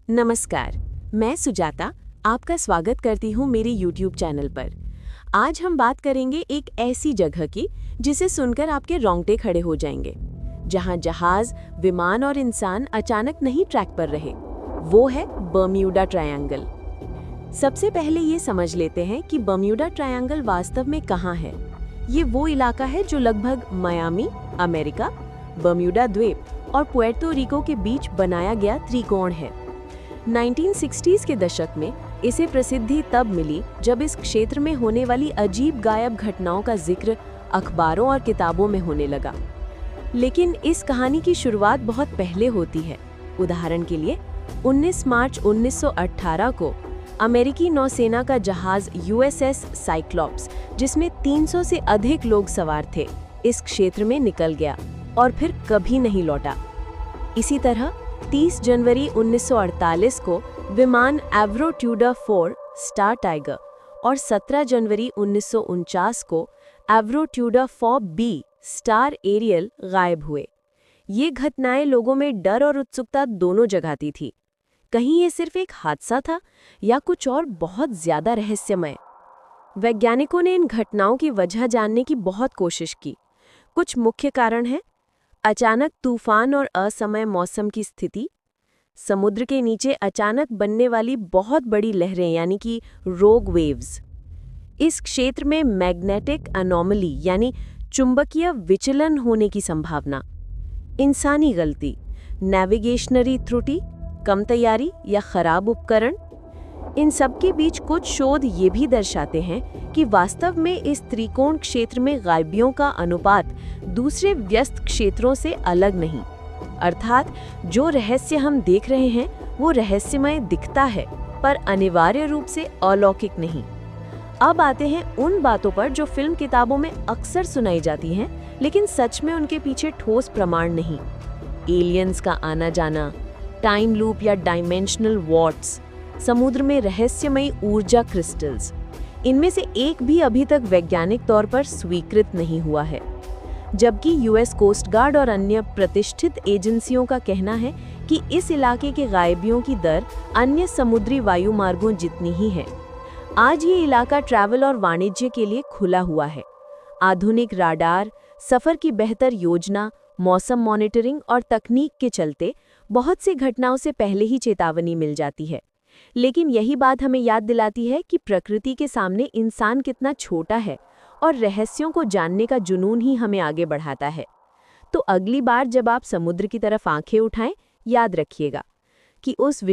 नमस्कार, मैं सुजाता आपका स्वागत करती हूँ मेरे YouTube चैनल पर। आज हम बात करेंगे एक ऐसी जगह की जिसे सुनकर आपके रोंगटे खड़े हो जाएंगे, जहाँ जहाज, विमान और इंसान अचानक नहीं ट्रैक पर रहे। वो है बर्म्यूडा ट्रायंगल। सबसे पहले ये समझ लेते हैं कि बर्म्यूडा ट्रायंगल वास्तव में कहाँ है। ये वो इलाका है जो लगभग मायामी, अमेरिका, बर्म्यूडा द्वीप और पुएर्तो रिको के बीच बनाया गया त्रिकोण है। 1960s के दशक में इसे प्रसिद्धि तब मिली जब इस क्षेत्र में होने वाली अजीब गायब घटनाओं का जिक्र अखबारों और किताबों में होने लगा। लेकिन इस कहानी की शुरुआत बहुत पहले होती है। उदाहरण के लिए 19 मार्च 1918 को अमेरिकी नौसेना का जहाज USS साइक्लॉप्स, जिसमें 300 से अधिक लोग सवार थे, इस क्षेत्र में निकल गया और फिर कभी नहीं लौटा। इसी तरह 30 जनवरी 1948 को विमान एवरो ट्यूडर 4 स्टार टाइगर और 17 जनवरी 1949 को एवरो ट्यूडर 4B स्टार एरियल गायब हुए। ये घटनाएं लोगों में डर और उत्सुकता दोनों जगाती थी। कहीं ये सिर्फ एक हादसा था या कुछ और बहुत ज्यादा रहस्यमय। वैज्ञानिकों ने इन घटनाओं की वजह जानने की बहुत कोशिश की। कुछ मुख्य कारण हैं: अचानक तूफान और असमय मौसम की स्थिति, समुद्र के नीचे अचानक बनने वाली बहुत बड़ी लहरें यानी कि रोग वेव्स, इस क्षेत्र में मैग्नेटिक अनोमली यानी चुंबकीय विचलन होने की संभावना, इंसानी गलती, नेविगेशनरी त्रुटि, कम तैयारी या खराब उपकरण। इन सब के बीच कुछ शोध ये भी दर्शाते हैं कि वास्तव में इस त्रिकोण क्षेत्र में गायबियों का अनुपात दूसरे व्यस्त क्षेत्रों से अलग नहीं। अर्थात जो रहस्य हम देख रहे हैं वो रहस्यमय दिखता है, पर अनिवार्य रूप से अलौकिक नहीं। अब आते हैं उन बातों पर जो फिल्म किताबों में अक्सर सुनाई जाती हैं, लेकिन सच में उनके पीछे ठोस प्रमाण नहीं। एलियंस का आना जाना, टाइम लूप या डायमेंशनल वॉर्ट्स, समुद्र में रहस्यमयी ऊर्जा क्रिस्टल्स, इनमें से एक भी अभी तक वैज्ञानिक तौर पर स्वीकृत नहीं हुआ है। जबकि US कोस्ट गार्ड और अन्य प्रतिष्ठित एजेंसियों का कहना है कि इस इलाके के गायबियों की दर अन्य समुद्री वायुमार्गों जितनी ही है। आज ये इलाका ट्रैवल और वाणिज्य के लिए खुला हुआ है। आधुनिक राडार, सफर की बेहतर योजना, मौसम मॉनिटरिंग और तकनीक के चलते बहुत सी घटनाओं से पहले ही चेतावनी मिल जाती है। लेकिन यही बात हमें याद दिलाती है कि प्रकृति के सामने इंसान कितना छोटा है और रहस्यों को जानने का जुनून ही हमें आगे बढ़ाता है। तो अगली बार जब आप समुद्र की तरफ आंखें उठाएं, याद रखिएगा कि उस